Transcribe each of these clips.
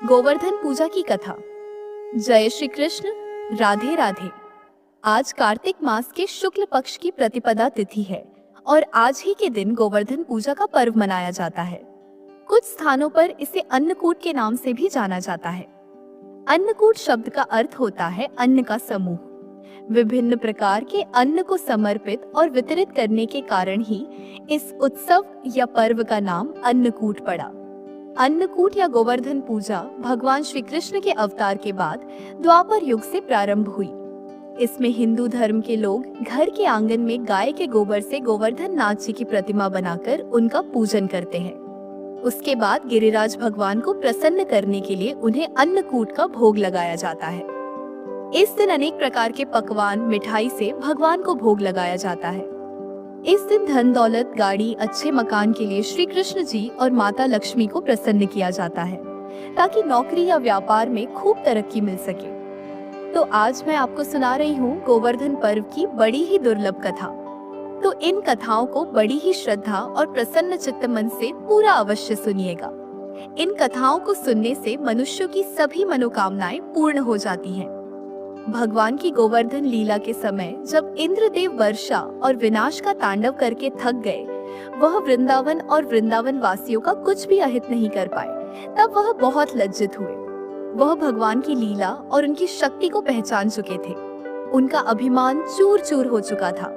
गोवर्धन पूजा की कथा। जय श्री कृष्ण, राधे राधे। आज कार्तिक मास के शुक्ल पक्ष की प्रतिपदा तिथि है और आज ही के दिन गोवर्धन पूजा का पर्व मनाया जाता है। कुछ स्थानों पर इसे अन्नकूट के नाम से भी जाना जाता है। अन्नकूट शब्द का अर्थ होता है अन्न का समूह। विभिन्न प्रकार के अन्न को समर्पित और वितरित करने के कारण ही इस उत्सव या पर्व का नाम अन्नकूट पड़ा। अन्नकूट या गोवर्धन पूजा भगवान श्री कृष्ण के अवतार के बाद द्वापर युग से प्रारंभ हुई। इसमें हिंदू धर्म के लोग घर के आंगन में गाय के गोबर से गोवर्धन नाथ जी की प्रतिमा बनाकर उनका पूजन करते हैं। उसके बाद गिरिराज भगवान को प्रसन्न करने के लिए उन्हें अन्नकूट का भोग लगाया जाता है। इस दिन अनेक प्रकार के पकवान मिठाई से भगवान को भोग लगाया जाता है। इस दिन धन दौलत, गाड़ी, अच्छे मकान के लिए श्री कृष्ण जी और माता लक्ष्मी को प्रसन्न किया जाता है ताकि नौकरी या व्यापार में खूब तरक्की मिल सके। तो आज मैं आपको सुना रही हूँ गोवर्धन पर्व की बड़ी ही दुर्लभ कथा। तो इन कथाओं को बड़ी ही श्रद्धा और प्रसन्न चित्त मन से पूरा अवश्य सुनिएगा। इन कथाओं को सुनने से मनुष्यों की सभी मनोकामनाएं पूर्ण हो जाती हैं। भगवान की गोवर्धन लीला के समय जब इंद्रदेव वर्षा और विनाश का तांडव करके थक गए, वह वृंदावन और वृंदावन वासियों का कुछ भी अहित नहीं कर पाए, तब वह बहुत लज्जित हुए। वह भगवान की लीला और उनकी शक्ति को पहचान चुके थे। उनका अभिमान चूर चूर हो चुका था।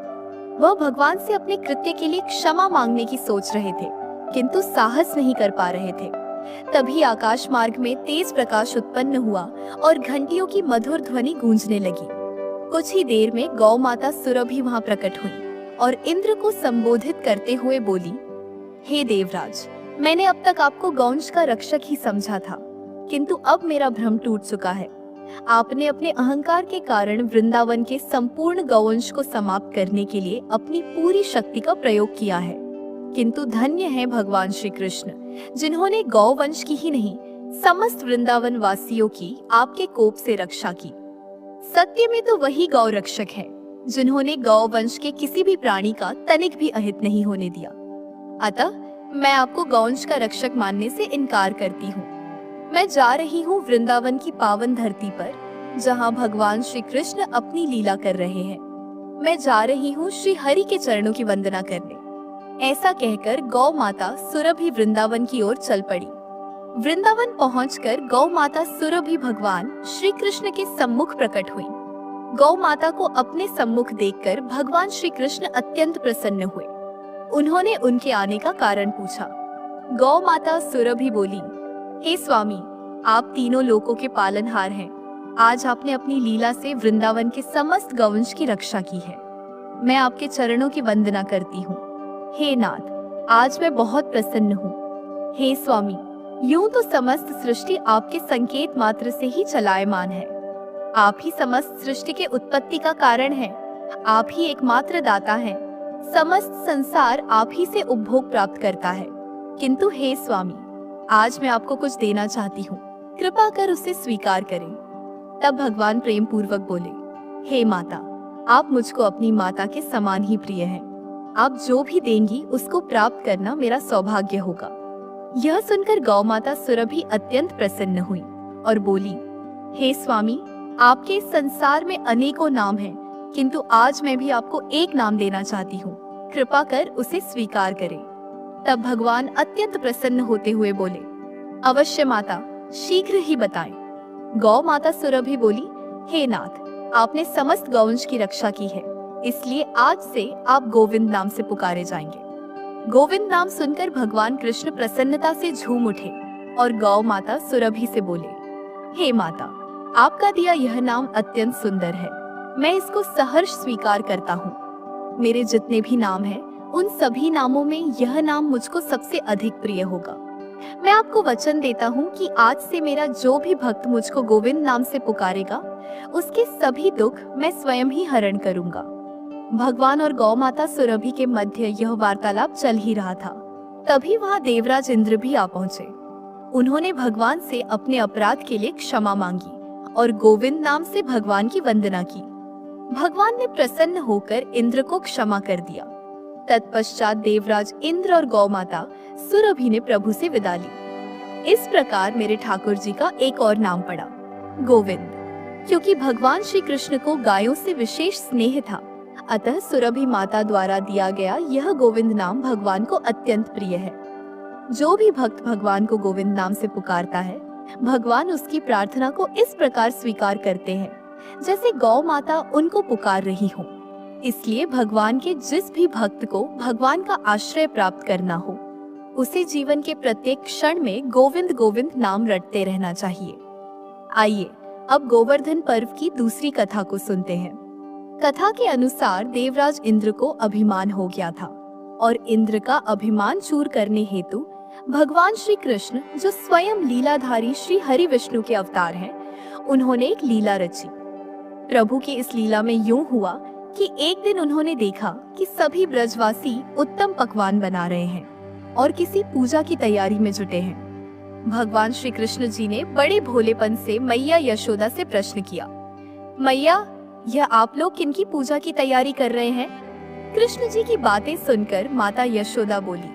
वह भगवान से अपने कृत्य के लिए क्षमा मांगने की सोच रहे थे, किंतु साहस नहीं कर पा रहे थे। तभी आकाश मार्ग में तेज प्रकाश उत्पन्न हुआ और घंटियों की मधुर ध्वनि गूंजने लगी। कुछ ही देर में गौ माता सुरभि वहां प्रकट हुई और इंद्र को संबोधित करते हुए बोली, हे देवराज, मैंने अब तक आपको गौवंश का रक्षक ही समझा था, किंतु अब मेरा भ्रम टूट चुका है। आपने अपने अहंकार के कारण वृंदावन के संपूर्ण गौवंश को समाप्त करने के लिए अपनी पूरी शक्ति का प्रयोग किया है, किंतु धन्य है भगवान श्री कृष्ण जिन्होंने गौवंश की ही नहीं समस्त वृंदावन वासियों की आपके कोप से रक्षा की। सत्य में तो वही गौ रक्षक है जिन्होंने गौवंश के किसी भी प्राणी का तनिक भी अहित नहीं होने दिया। अतः मैं आपको गौवंश का रक्षक मानने से इनकार करती हूँ। मैं जा रही हूँ वृंदावन की पावन धरती पर, जहाँ भगवान श्री कृष्ण अपनी लीला कर रहे हैं। मैं जा रही हूँ श्री हरि के चरणों की वंदना करने। ऐसा कहकर गौ माता सुरभि वृंदावन की ओर चल पड़ी। वृंदावन पहुंचकर गौ माता सुरभि भगवान श्री कृष्ण के सम्मुख प्रकट हुई। गौ माता को अपने सम्मुख देखकर भगवान श्री कृष्ण अत्यंत प्रसन्न हुए। उन्होंने उनके आने का कारण पूछा। गौ माता सुरभि बोली, हे स्वामी, आप तीनों लोकों के पालनहार हैं। आज आपने अपनी लीला से वृंदावन के समस्त गौवंश की रक्षा की है। मैं आपके चरणों की वंदना करती हूँ। हे नाथ, आज मैं बहुत प्रसन्न हूँ। हे स्वामी, यूं तो समस्त सृष्टि आपके संकेत मात्र से ही चलायमान है। आप ही समस्त सृष्टि के उत्पत्ति का कारण है। आप ही एकमात्र दाता हैं। समस्त संसार आप ही से उपभोग प्राप्त करता है। किंतु हे स्वामी, आज मैं आपको कुछ देना चाहती हूँ, कृपा कर उसे स्वीकार करें। तब भगवान प्रेम पूर्वक बोले, हे माता, आप मुझको अपनी माता के समान ही प्रिय हैं। आप जो भी देंगी उसको प्राप्त करना मेरा सौभाग्य होगा। यह सुनकर गौ माता सुरभि अत्यंत प्रसन्न हुई और बोली, हे स्वामी, आपके इस संसार में अनेकों नाम हैं, किंतु आज मैं भी आपको एक नाम देना चाहती हूँ, कृपा कर उसे स्वीकार करें। तब भगवान अत्यंत प्रसन्न होते हुए बोले, अवश्य माता, शीघ्र ही बताएं। गौ माता सुरभि बोली, हे नाथ, आपने समस्त गौवंश की रक्षा की है, इसलिए आज से आप गोविंद नाम से पुकारे जाएंगे। गोविंद नाम सुनकर भगवान कृष्ण प्रसन्नता से झूम उठे और गौ माता सुरभि से बोले, हे माता, आपका दिया यह नाम अत्यंत सुंदर है। मैं इसको सहर्ष स्वीकार करता हूँ। मेरे जितने भी नाम हैं, उन सभी नामों में यह नाम मुझको सबसे अधिक प्रिय होगा। मैं आपको वचन देता हूँ कि आज से मेरा जो भी भक्त मुझको गोविंद नाम से पुकारेगा, उसके सभी दुख मैं स्वयं ही हरण करूंगा। भगवान और गौ माता सुरभि के मध्य यह वार्तालाप चल ही रहा था। तभी वहाँ देवराज इंद्र भी आ पहुँचे। उन्होंने भगवान से अपने अपराध के लिए क्षमा मांगी और गोविंद नाम से भगवान की वंदना की। भगवान ने प्रसन्न होकर इंद्र को क्षमा कर दिया। तत्पश्चात देवराज इंद्र और गौ माता सुरभि ने प्रभु से विदा ली। इस प्रकार मेरे ठाकुर जी का एक और नाम पड़ा, गोविंद। क्योंकि भगवान श्री कृष्ण को गायों से विशेष स्नेह था, अतः सुरभि माता द्वारा दिया गया यह गोविंद नाम भगवान को अत्यंत प्रिय है। जो भी भक्त भगवान को गोविंद नाम से पुकारता है, भगवान उसकी प्रार्थना को इस प्रकार स्वीकार करते हैं जैसे गौ माता उनको पुकार रही हो। इसलिए भगवान के जिस भी भक्त को भगवान का आश्रय प्राप्त करना हो, उसे जीवन के प्रत्येक क्षण में गोविंद गोविंद नाम रटते रहना चाहिए। आइए अब गोवर्धन पर्व की दूसरी कथा को सुनते हैं। कथा के अनुसार देवराज इंद्र को अभिमान हो गया था और इंद्र का अभिमान चूर करने हेतु भगवान श्री कृष्ण, जो स्वयं लीलाधारी श्री हरि विष्णु के अवतार हैं, उन्होंने एक लीला रची। प्रभु की इस लीला में यूं हुआ कि एक दिन उन्होंने देखा कि सभी ब्रजवासी उत्तम पकवान बना रहे हैं और किसी पूजा की तैयारी में जुटे हैं। भगवान श्री कृष्ण जी ने बड़े भोलेपन से मैया यशोदा से प्रश्न किया, मैया, यह आप लोग किनकी पूजा की तैयारी कर रहे हैं? कृष्ण जी की बातें सुनकर माता यशोदा बोली,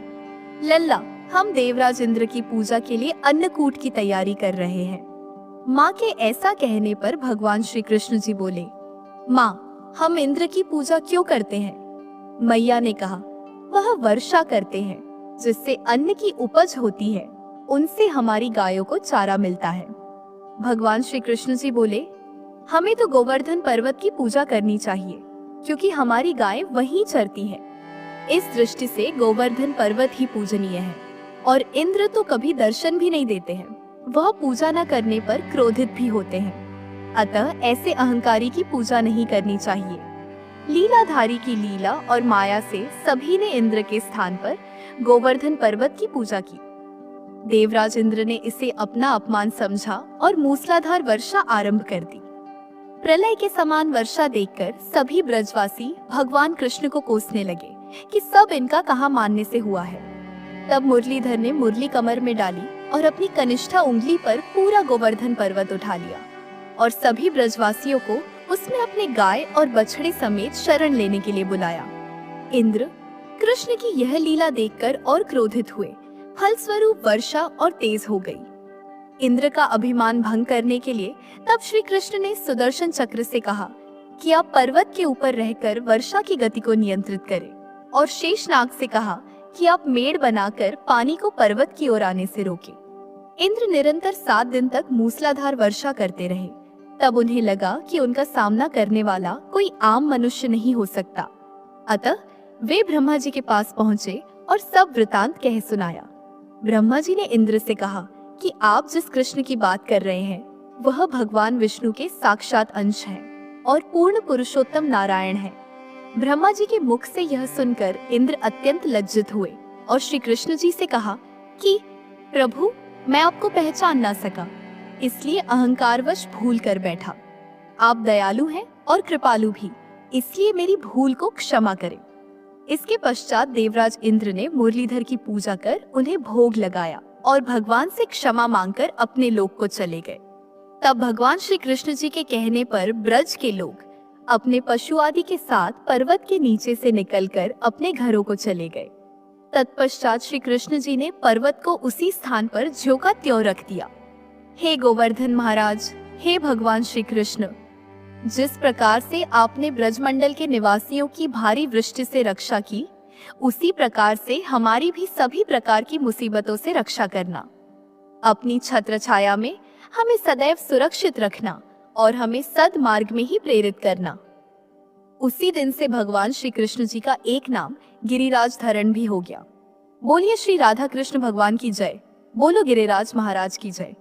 लल्ला, हम देवराज इंद्र की पूजा के लिए अन्नकूट की तैयारी कर रहे हैं। माँ के ऐसा कहने पर भगवान श्री कृष्ण जी बोले, माँ, हम इंद्र की पूजा क्यों करते हैं? मैया ने कहा, वह वर्षा करते हैं, जिससे अन्न की उपज होती है, उनसे हमारी गायों को चारा मिलता है। भगवान श्री कृष्ण जी बोले, हमें तो गोवर्धन पर्वत की पूजा करनी चाहिए, क्योंकि हमारी गाय वहीं चरती है। इस दृष्टि से गोवर्धन पर्वत ही पूजनीय है और इंद्र तो कभी दर्शन भी नहीं देते हैं, वह पूजा न करने पर क्रोधित भी होते हैं। अतः ऐसे अहंकारी की पूजा नहीं करनी चाहिए। लीलाधारी की लीला और माया से सभी ने इंद्र के स्थान पर गोवर्धन पर्वत की पूजा की। देवराज इंद्र ने इसे अपना अपमान समझा और मूसलाधार वर्षा आरंभ कर दी। प्रलय के समान वर्षा देखकर सभी ब्रजवासी भगवान कृष्ण को कोसने लगे कि सब इनका कहाँ मानने से हुआ है। तब मुरलीधर ने मुरली कमर में डाली और अपनी कनिष्ठा उंगली पर पूरा गोवर्धन पर्वत उठा लिया और सभी ब्रजवासियों को उसमें अपने गाय और बछड़े समेत शरण लेने के लिए बुलाया। इंद्र कृष्ण की यह लीला देखकर और क्रोधित हुए, फलस्वरूप वर्षा और तेज हो गई। इंद्र का अभिमान भंग करने के लिए तब श्री कृष्ण ने सुदर्शन चक्र से कहा कि आप पर्वत के ऊपर रहकर वर्षा की गति को नियंत्रित करें, और शेषनाग से कहा कि आप मेड़ बनाकर पानी को पर्वत की ओर आने से रोकें। इंद्र निरंतर 7 दिन तक मूसलाधार वर्षा करते रहे। तब उन्हें लगा कि उनका सामना करने वाला कोई आम मनुष्य नहीं हो सकता। अतः वे ब्रह्मा जी के पास पहुँचे और सब वृतांत कह सुनाया। ब्रह्मा जी ने इंद्र से कहा कि आप जिस कृष्ण की बात कर रहे हैं, वह भगवान विष्णु के साक्षात अंश हैं और पूर्ण पुरुषोत्तम नारायण हैं। ब्रह्मा जी के मुख से यह सुनकर इंद्र अत्यंत लज्जित हुए और श्री कृष्ण जी से कहा कि प्रभु, मैं आपको पहचान ना सका, इसलिए अहंकारवश भूल कर बैठा। आप दयालु हैं और कृपालु भी, इसलिए मेरी भूल को क्षमा करें। इसके पश्चात देवराज इंद्र ने मुरलीधर की पूजा कर उन्हें भोग लगाया और भगवान से क्षमा मांगकर अपने लोक को चले गए। तब भगवान श्री कृष्ण जी के कहने पर ब्रज के लोग अपने पशु आदि के साथ पर्वत के नीचे से निकलकर अपने घरों को चले गए। तत्पश्चात श्री कृष्ण जी ने पर्वत को उसी स्थान पर ज्यों का त्यों रख दिया। हे गोवर्धन महाराज, हे भगवान श्री कृष्ण, जिस प्रकार से आपने ब्रजमंडल के निवासियों की भारी वृष्टि से रक्षा की, उसी प्रकार से हमारी भी सभी प्रकार की मुसीबतों से रक्षा करना। अपनी छत्र छाया में हमें सदैव सुरक्षित रखना और हमें सद्मार्ग में ही प्रेरित करना। उसी दिन से भगवान श्री कृष्ण जी का एक नाम गिरिराज धरण भी हो गया। बोलिए श्री राधा कृष्ण भगवान की जय। बोलो गिरिराज महाराज की जय।